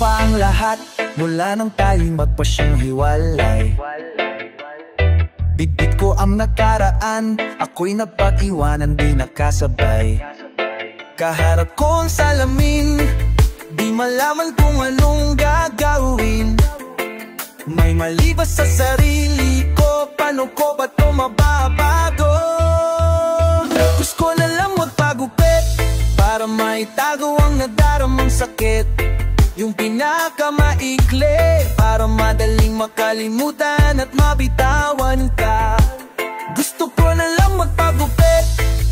pa ang lahat mula nang tayo'y magpasyang hiwalay. Bitbit ko ang nakaraan, ako'y napag-iwanan, di nakasabay. Kaharap ko ang salamin, di malaman kung anong gagawin. May mali ba sa sarili ko? Paano ko ba ito mababago? Gusto ko na lang magpagupit para maitago ang nadaramang sakit. Yung pinakamaikli para madaling makalimutan at mabitawan ka. Gusto ko na lang magpagupit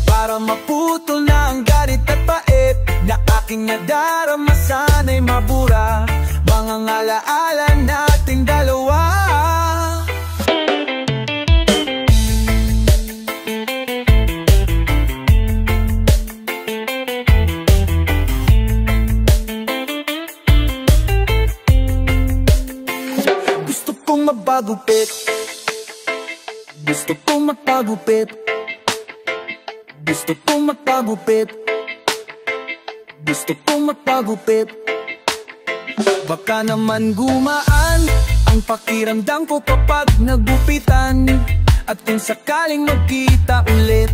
para maputol na ang galit at pait na aking nadarama, sana'y mabura mga alaala nating dalawa. Gusto kong magpagupit, gusto kong magpagupit, gusto kong magpagupit, gusto kong magpagupit. Baka naman gumaan ang pakiramdam ko kapag nagupitan. At kung sakaling magkita ulit,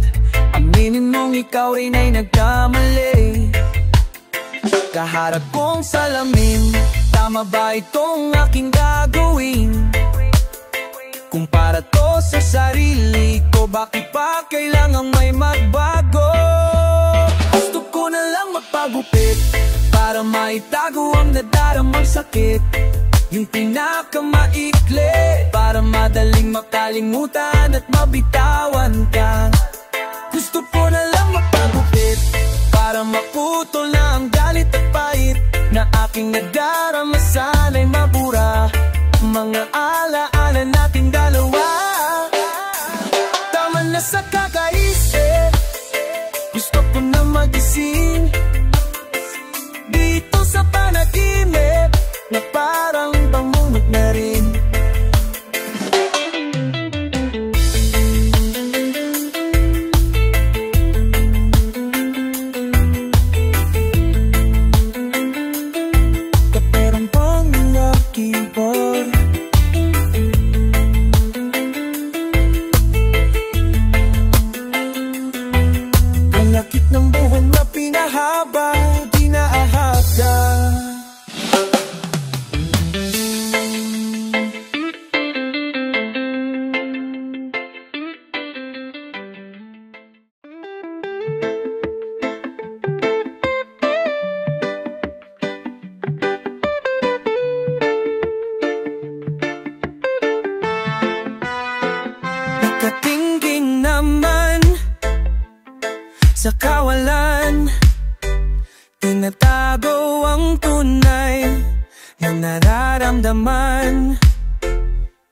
aminin mong ikaw rin ay nagkamali. Kaharap kong salamin, tama ba itong aking gagawin? Kung para to sa sarili ko, bakit pa kailangang may magbago? Gusto ko na lang magpagupit para maitago ang nadaramang sakit. Yung pinakamaikli para madaling makalimutan at mabitawan ka. Gusto ko na lang magpagupit para maputol na ang galit at pait na aking nadarama, sana'y mabura mga alaala nating dalawa. Tama na sa kakaisip, gusto ko na magising dito sa panaginip na parang bangungot na rin. Kaperang pangakibor, ang lakit ng buhok na pinahaba, di naahada. Nakatingin naman sa kawalan, tinatago ang tunay na nararamdaman.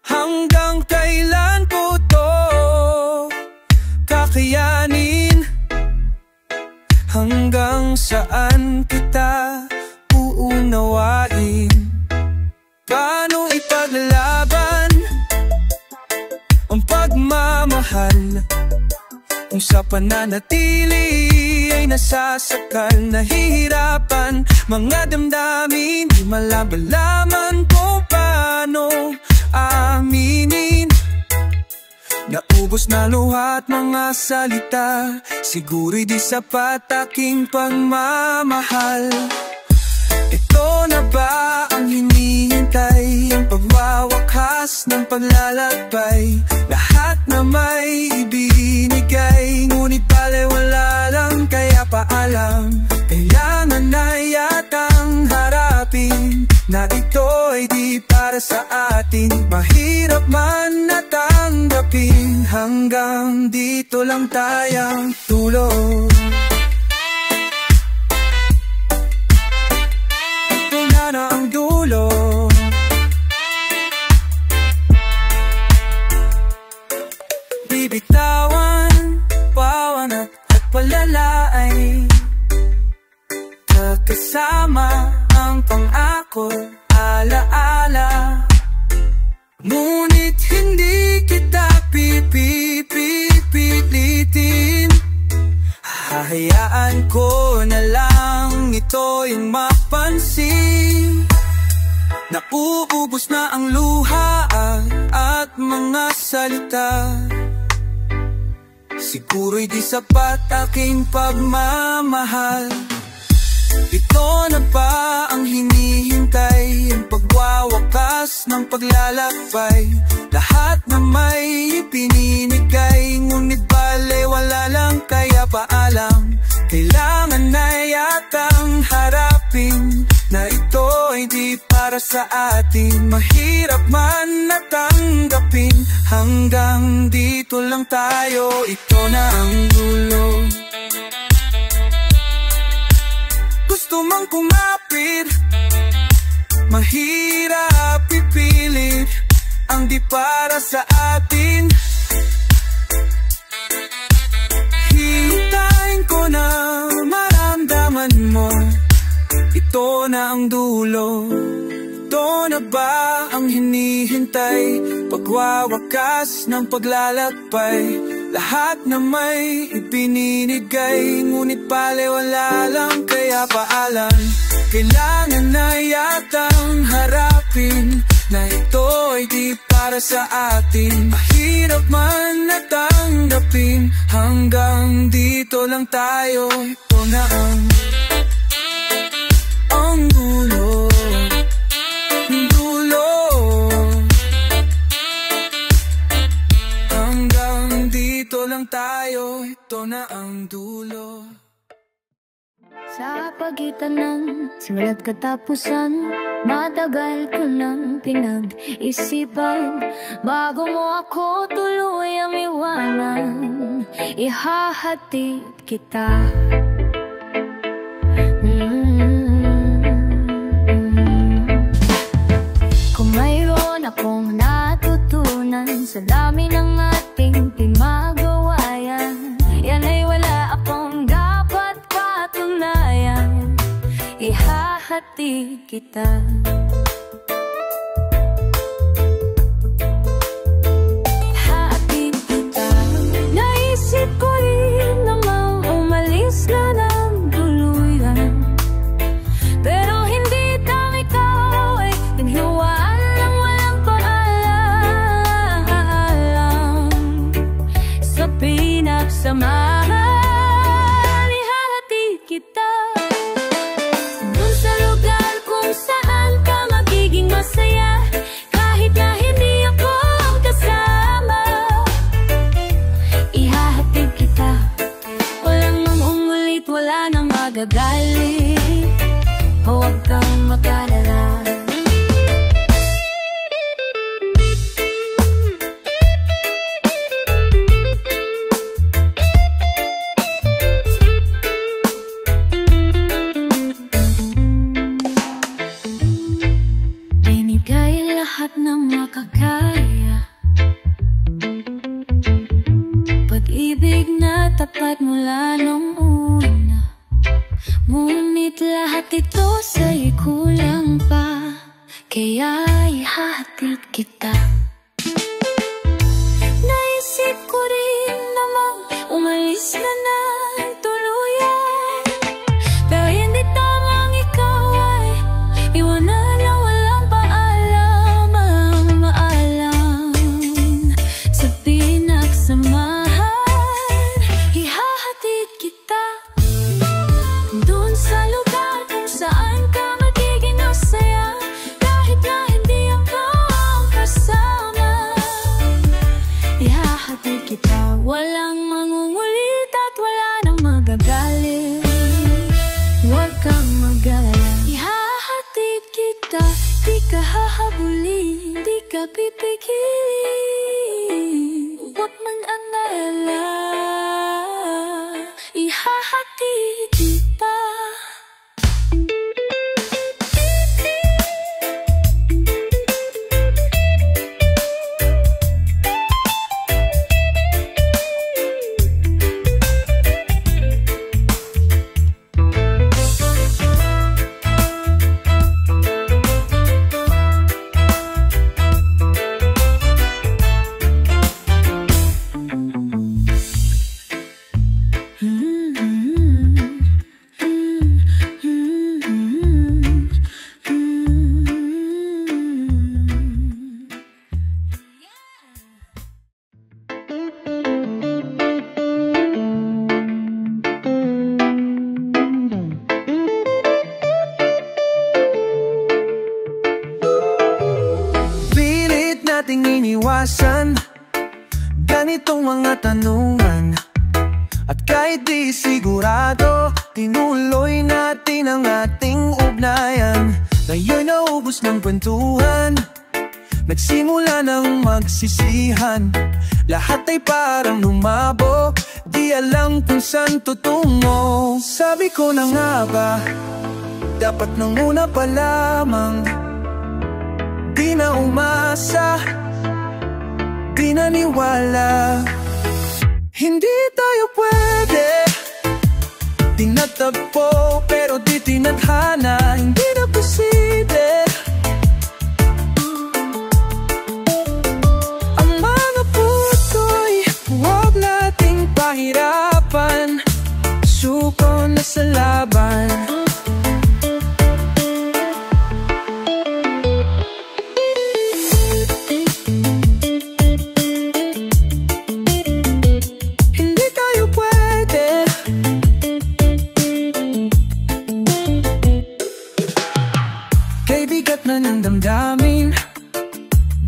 Hanggang kailan ko to kakayanin? Hanggang saan kita uunawain? Paano ipaglalaban ang pagmamahal kung sa pananatili ay nasasakal? Nahihirapan mga damdamin, di malabalaman kung paano aminin. Naubos na luhat mga salita, siguro'y di sapat aking pagmamahal. Ito na ba ang hinihintay, ang pagwawakas ng paglalakbay? Lahat na may ibinigay, ngunit pala wala lang, kaya paalam. Kailangan na yatang harapin na ito ay di para sa atin. Mahirap man natanggapin, hanggang dito lang tayong tulog. Ito na ang dulo. Bibitawan, pawan at palala ay kasama ang pangako, alaala. Ngunit hindi kita pipilitin. Hahayaan ko na lang ito'y mapansin. Nauubos na ang luha at mga salita. Siguro'y di sapat aking pagmamahal. Ito na ba ang hinihintay? Ang pagwawakas ng paglalakbay. Lahat na may ipinimigay, ngunit bale wala lang, kaya paalam. Kailangan na yatang harapin na ito ay di para sa atin. Mahirap man natanggapin, hanggang dito lang tayo. Ito na ang dulo. Gusto mang kumapit, mahirap ipilit ang di para sa atin. Hintayin ko na maramdaman mo, ito na ang dulo. Ito na ba ang hinihintay? Pagwawakas ng paglalakbay. Lahat na may ipininigay, ngunit pale wala lang, kaya paalam. Kailangan na yatang harapin na ito ay di para sa atin. Mahirap man natanggapin, hanggang dito lang tayo. Ito na ang dulo. Dulo. Hanggang dito lang tayo. Ito na ang dulo. Sa pagitan ng simula't katapusan, matagal ko nang pinag-isipan. Bago mo ako tuluyang iwanan, ihahatid kita. Kung mayroon akong natutunan sa dami ng ating pinagawayan, yan ay wala akong dapat patunayan. Ihahatid kita. Hatid kita. Naisip ko rin namang umalis na ng tuluyan, pero hindi tang ikaw ay pinhiwaan ng walang paalam. Sa pinagsamahan, ihahatid kita dun sa lugar kung saan ka magiging masaya, kahit na hindi ako kasama. Ihahatid kita, walang mangungulit, wala nang magagalit. Huwag kang mag-alala. Binigay lahat ng makakaya, pag-ibig na tapat mula nung una. Ngunit lahat ito sa'y kulang pa, kaya ihahatid kita. Naisip ko rin namang umalis na ng tuluyan, pero hindi tamang ikaw ay iwanan na walang paalam. Ang maalam sa pinagsamahan, ihahatid kita dun sa lugar kung saan ka magiging masaya, kahit na hindi ako kasama. Ihahatid kita, walang mangungulit at wala nang magagalit. Huwag kang mag-alala. Ihahatid kita, di ka hahabulin, di ka pipigilin. Huwag mag-alala. Ihahatid kita. maiwasan ganitong mga tanungan. At kahit di sigurado, tinuloy natin ang ating ugnayan. Ngayon'y naubos ng kwentuhan, nagsimula ng magsisihan. Lahat ay parang lumabo, di alam kung saan tutungo. Sabi ko na nga ba, dapat nang una pa lamang. Di na umasa, di naniwala. Hindi tayo pwede, tinatagpo pero di tinadhana. Hindi na posible ang mga puso'y huwag nating pahirapan. Suko na sa laban.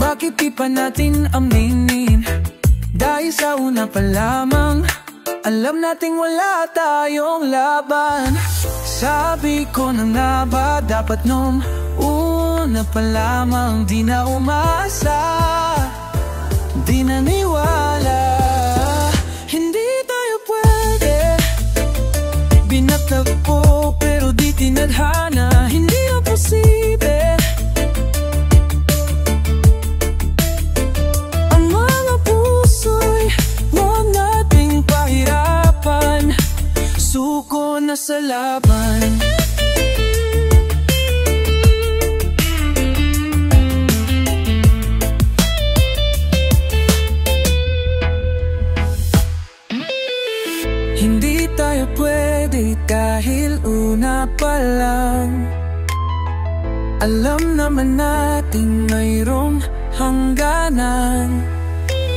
Bakit di pa natin aminin? Dahil sa una pa lamang, alam nating wala tayong laban. Sabi ko na nga ba, dapat nung una pa lamang. Di na umasa, di naniwala. Hindi tayo pwede, binatagpo pero di tinadhana. Hindi na posible na sa laban. Hindi tayo pwede dahil una pa lang. Alam naman natin mayroong hangganan.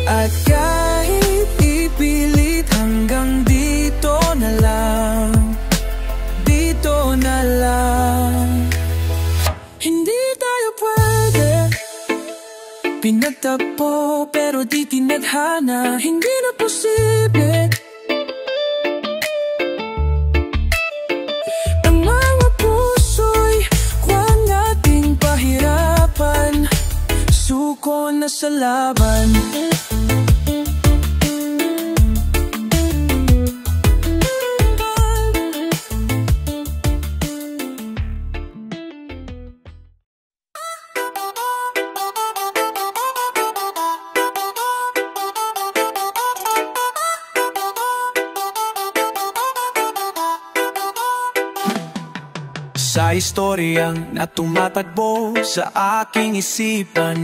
At kahit ipilit hanggang dito na lang, dito na lang. Hindi tayo pwede, pinagtagpo pero di tinadhana. Hindi na posible ang mga puso'y huwag nating pahirapan. Suko na sa laban. Sa istoryang na tumatakbo sa aking isipan,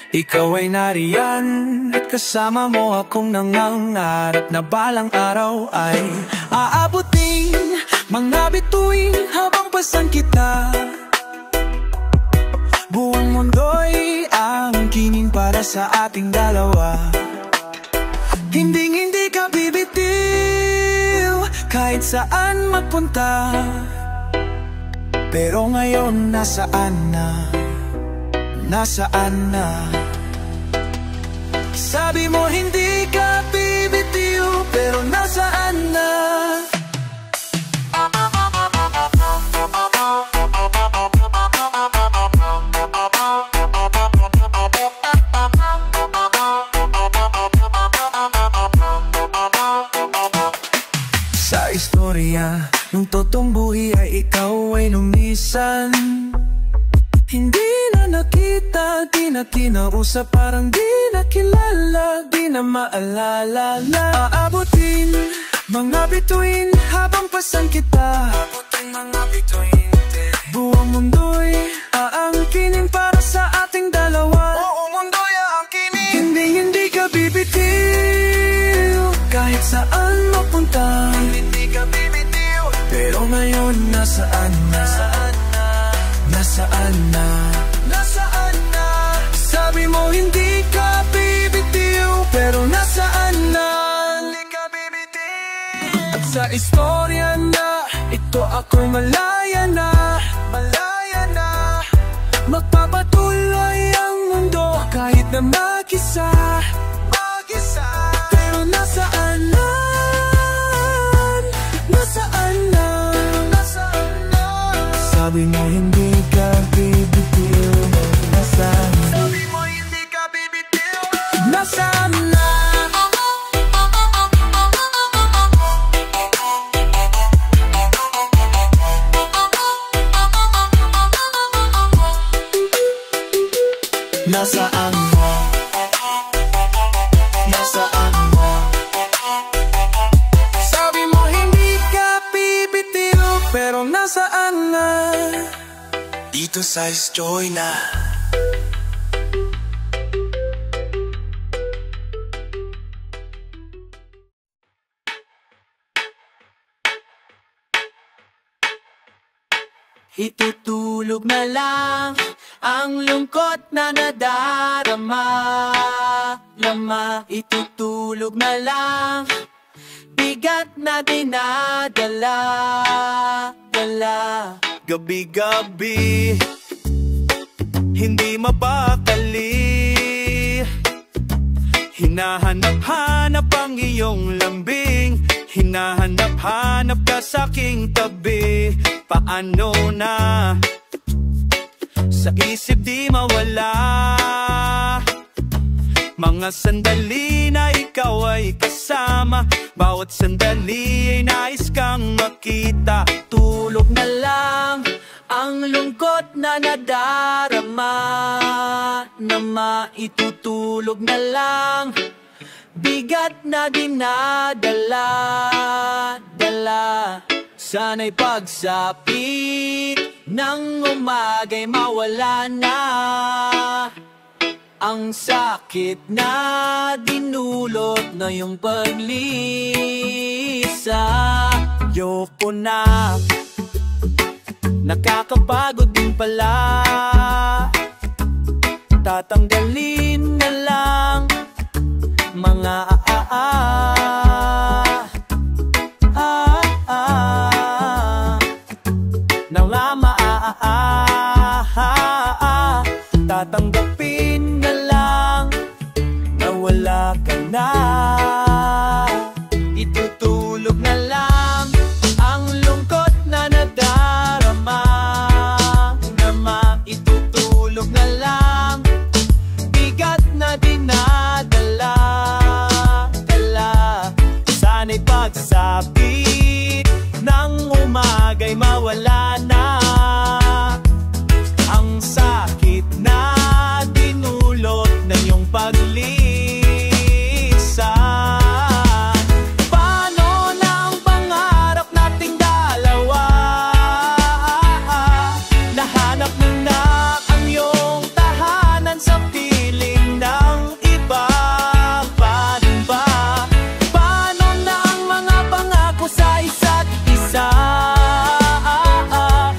ikaw ay nariyan at kasama mo akong nangangarap na balang araw ay aabutin mga bituin habang pasan kita. Buong mundo'y ang kining para sa ating dalawa. Hindi ka bibitiw kahit saan magpunta. Pero ngayon nasaan na? Nasaan na? Sabi mo hindi ka bibitiw, pero nasaan na? Sa istorya, nung totoong buhay ay ikaw ay lumisan. Hindi na nakita, di na kinausap, parang di na kilala, di na maalala na aabutin mga bituin habang pasan kita. Aabutin mga bituin, buong mundo'y aangkinin para sa ating dalawa. Buong mundo'y aangkinin. Hindi ka bibitiw kahit saan mapunta. Hindi ka bibitiw, pero ngayon nasaan na? Nasaan na? Nasaan na? Sabi mo hindi ka bibitiw, pero nasaan na? Hindi ka bibitiw. At sa istorya na ito ako'y malaya na. Malaya na. Magpapatuloy ang mundo Nasaan mo? Nasaan mo? Sabi mo hindi ka bibitiw, pero nasaan na? Dito sa Joy na. Itutulog na lang ang lungkot na nadarama. Itutulog na lang bigat na dinadala. Gabi-gabi hindi mapakali, hinahanap-hanap ang iyong lambing, hinahanap-hanap ka sa aking tabi. Paano na? Sa isip di mawala mga sandali na ikaw ay kasama. Bawat sandali ay nais kang makita. Tulog na lang ang lungkot na nadarama. Itutulog na lang bigat na dinadala. Sana'y pagsapit ng umaga'y mawala na ang sakit na dinulot na yung paglisa. Yoko na, nakakapagod din pala. Tatanggalin na lang mga tatanggapin na lang na wala ka na. Itutulog na lang ang lungkot na nadarama. Itutulog na lang bigat na dinadala. Sana'y pagsapit ng umaga'y mawala na ang sakit na dinulot na yung paglisa. Paano na ang pangarap nating dalawa? Nahanap mo na ang iyong tahanan sa piling ng iba. Paano ba? Paano na ang mga pangako sa isa't isa?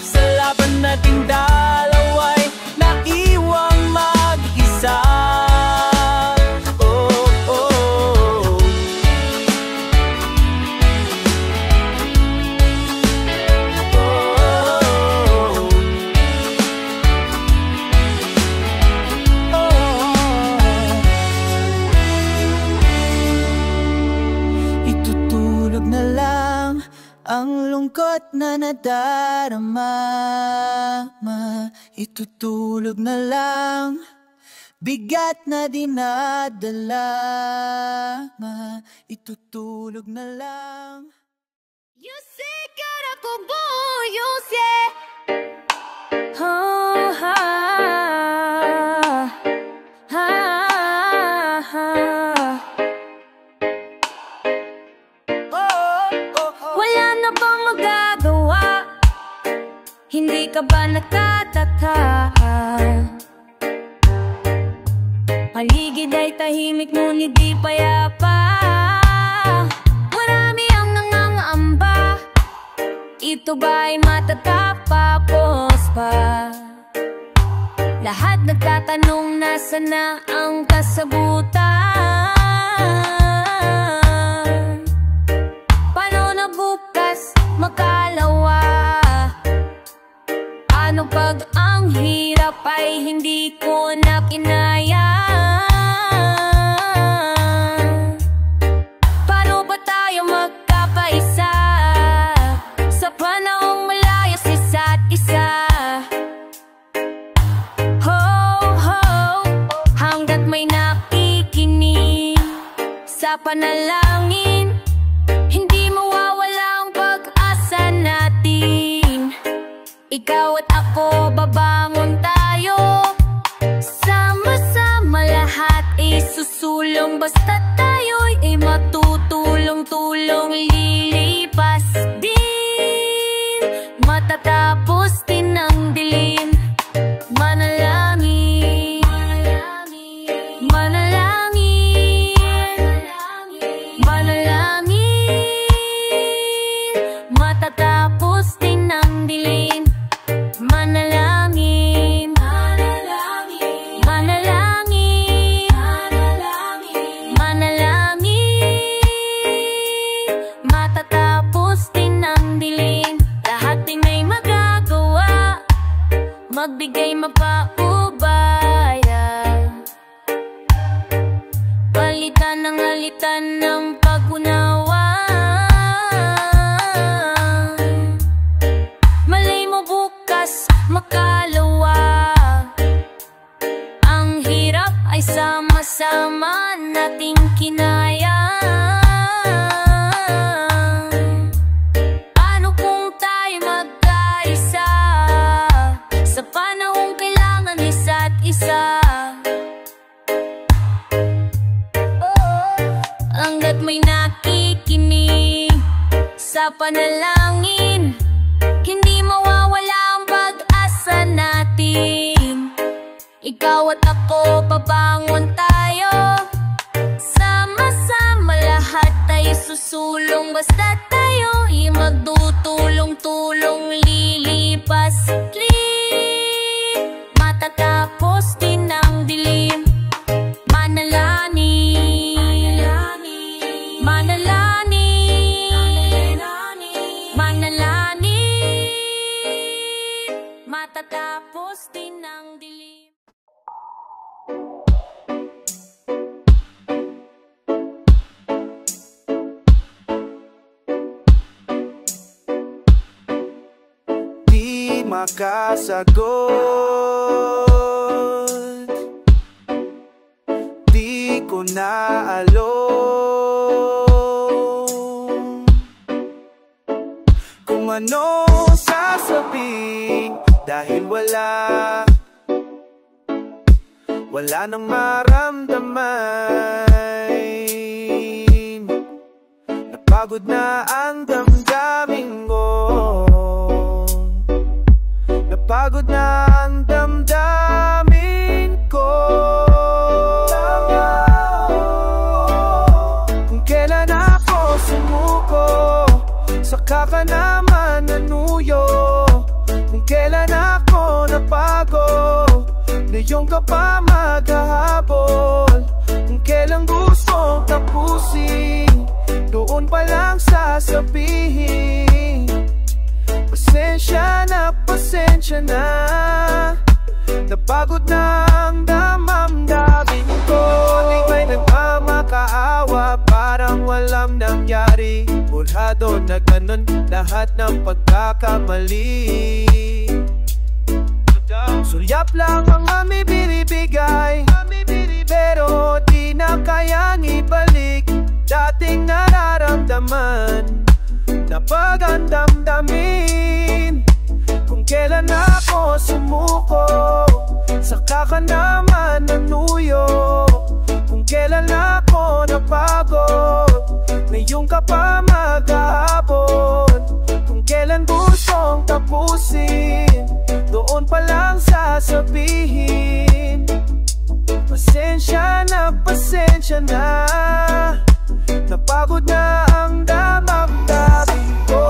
Sa laban nating dalawa'y naiwang mag-isa. Itutulog na lang ang lungkot na nadarama. Itutulog na lang bigat na dinadala. Itutulog na lang. You say cara como yo sé. Oh, ha, ha, ha. Wala na bang magagawa? Hindi ka ba nagtataka? Paligid ay tahimik ngunit di payapa. Marami ang nangangamba. Ito ba'y matatapos pa? Lahat nagtatanong nasaan na ang kasagutan. Paano na bukas makalawa? Ano pag ang hirap ay hindi ko na kinaya? Paano ba tayo magkakaisa sa panahong malayas isa't isa? Ho, ho, hanggat may nakikinig sa panalangin, hindi mawawala ang pag-asa natin. Ikaw at ako, babangon tayo sama magbigay mapaubaya. Palitan ng alitan ng pag-unawa. Malay mo bukas makalawa. Ang hirap ay sama-sama nating kinaya. Ano kung tayo magkaisa sa panahong kailangan isa't isa? Hanggat may nakikinig sa panalangin, hindi mawawala ang pag-asa natin. Ikaw at ako, pabangon tayo. Sama-sama lahat tayo susulong. Basta tayo ay magtutulong-tulong. Lilipas matatapos din ang dilim. Manalangin, manalangin, manalangin, matatapos din ang dilim. Di makasagot, di ko na alam kung ano sasabihin, dahil wala nang maramdaman. Napagod na ang damdamin ko, napagod na ang damdamin ko. Kung kailan ako sumuko, saka ka naman nanuyo. Kung kailan ako napago, ngayon ka pa maghahabol. Kung kailan gusto tapusin, doon pa lang sasabihin. Pasensya na, napagod na ang damdamin ko. Di may nagmamakaawa, parang walang nangyari. Burhado na ganun lahat ng pagkakamali. Sulyap lang ang aming binibigay, pero di na kayang ibalik dating nararamdaman na pag-andamdamin. Kung kailan ako sumuko, saka ka naman nanuyo. Kung kailan ako napagod, ngayon ka pa maghahabol. Kung kailan gustong tapusin, doon pa lang sasabihin. Pasensya na, napagod na ang damdamin ko.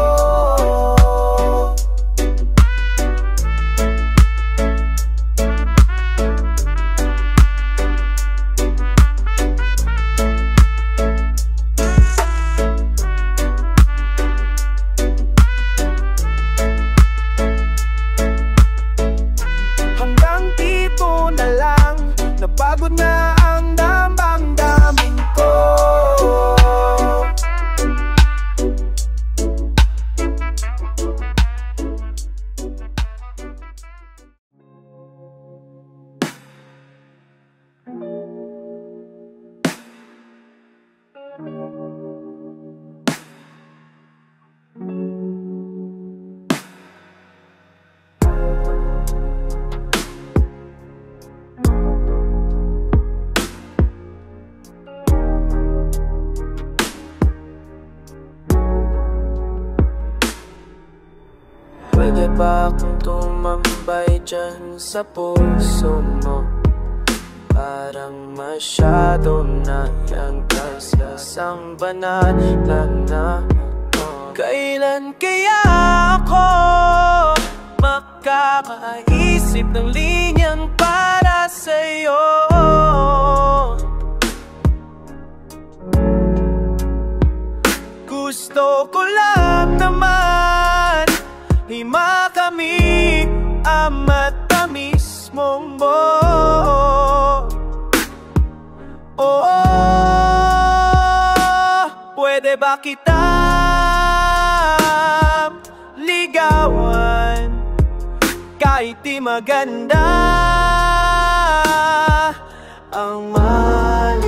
Hanggang dito na lang, napagod na ang damdamin ko. Pwede ba akong tumambay dyan sa puso mo? Parang masyado na yan kasi isang banal na kailan kaya ako makakaisip ng linyang para sa'yo? Gusto ko lang naman hima kami, ama't kami mong buo. Oh, pwede ba kita ligawan kahit di maganda ang malinyahan?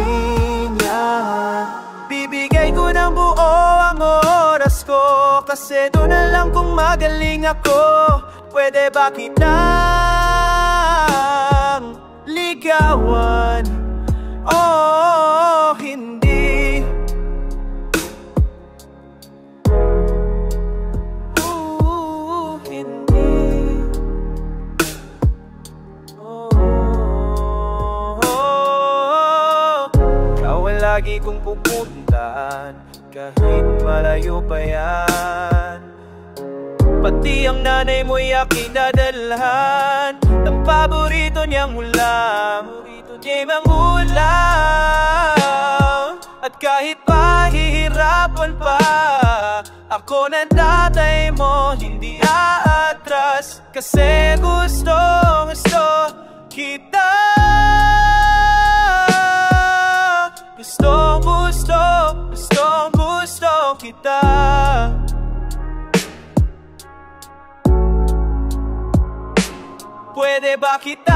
Bibigay ko ng buo ang oras ko, kasi doon na lang kung magaling ako. Pwede ba kitang ligawan? Oh, hindi. Hindi. Ikaw ang lagi kong pupuntahan kahit malayo pa yan. Pati ang nanay mo'y aking dadalhan ng paborito niyang ulam, at kahit pahihirapan pa ako na tatay mo, hindi aatras, kasi gusto kita. Gusto kita. Pwede ba kitang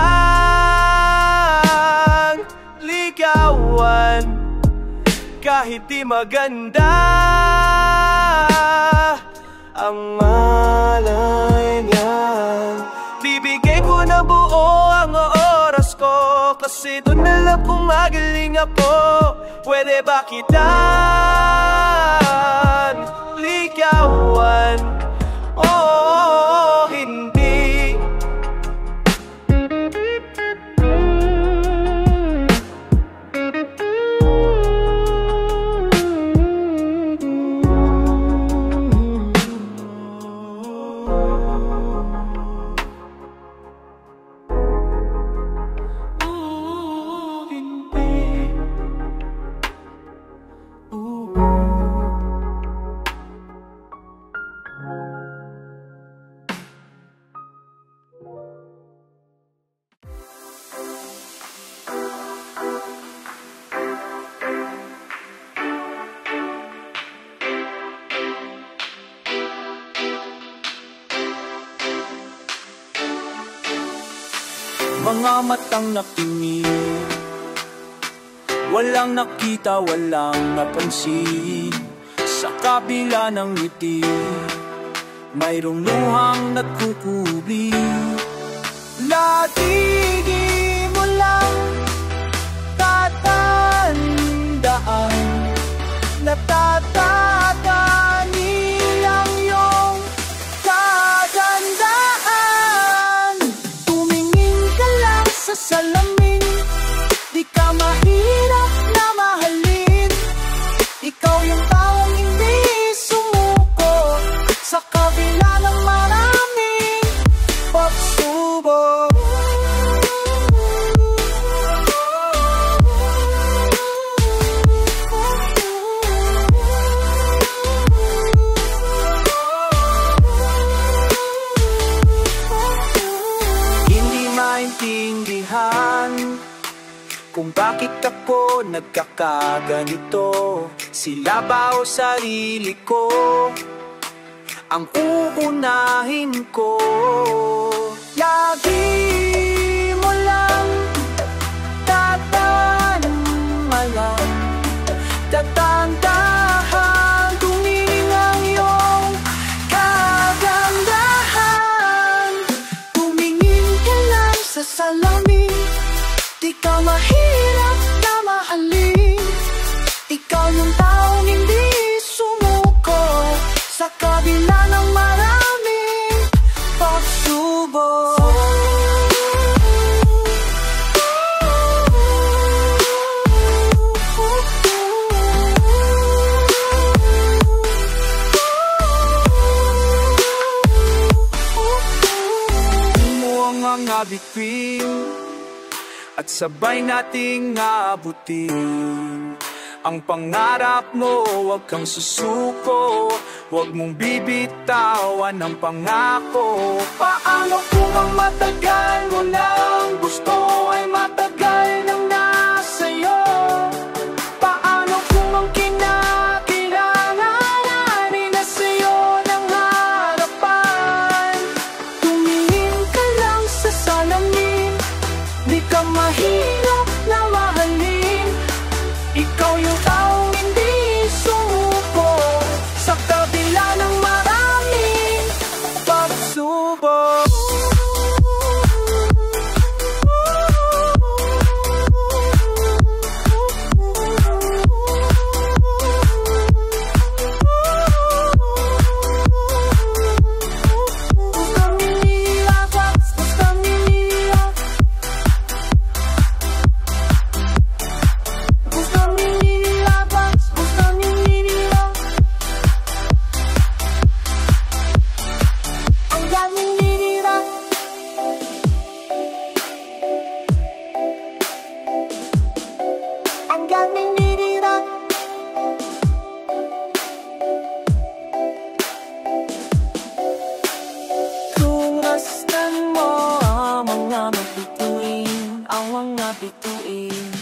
ligawan kahit di maganda ang malinyahan? Bibigay ko na buo ang oras ko, kasi doon na lang kung magaling ako. Pwede ba kitang ligawan? Oh, hindi. Mga matang nakinig, walang nakita, walang napansin. Sa kabila ng ngiti, mayroong luhang nagkukubli. Lagi mo lang tatandaan, natatagani ang iyong kagandaan. Tumingin ka lang sa salamin, di ka mahirap na mahalin. Ikaw yung taong hindi sumuko sa kabila ng maraming pagsubok. Hindi maintindihan kung bakit ako nagkakaganito. Sila ba o sarili ko ang uunahin ko? Lagi mo lang tatandaan, tatandahan, tumingin ang iyong kagandahan. Tumingin ka lang sa salamin, di ka mahirap na mahalin. Ikaw yung taong hindi sumuko sa kabila ng maraming pagsubok. Ang abitin at sabay nating abutin ang pangarap mo. Huwag kang susuko, huwag mong bibitawan ang pangako. Paano kung ang matagal mo nang Di ka mahirap na mahalin, ikaw yung taong hindi sumuko sa kabila ng maraming pagsubok. Kung masdan mo ang mga bituin,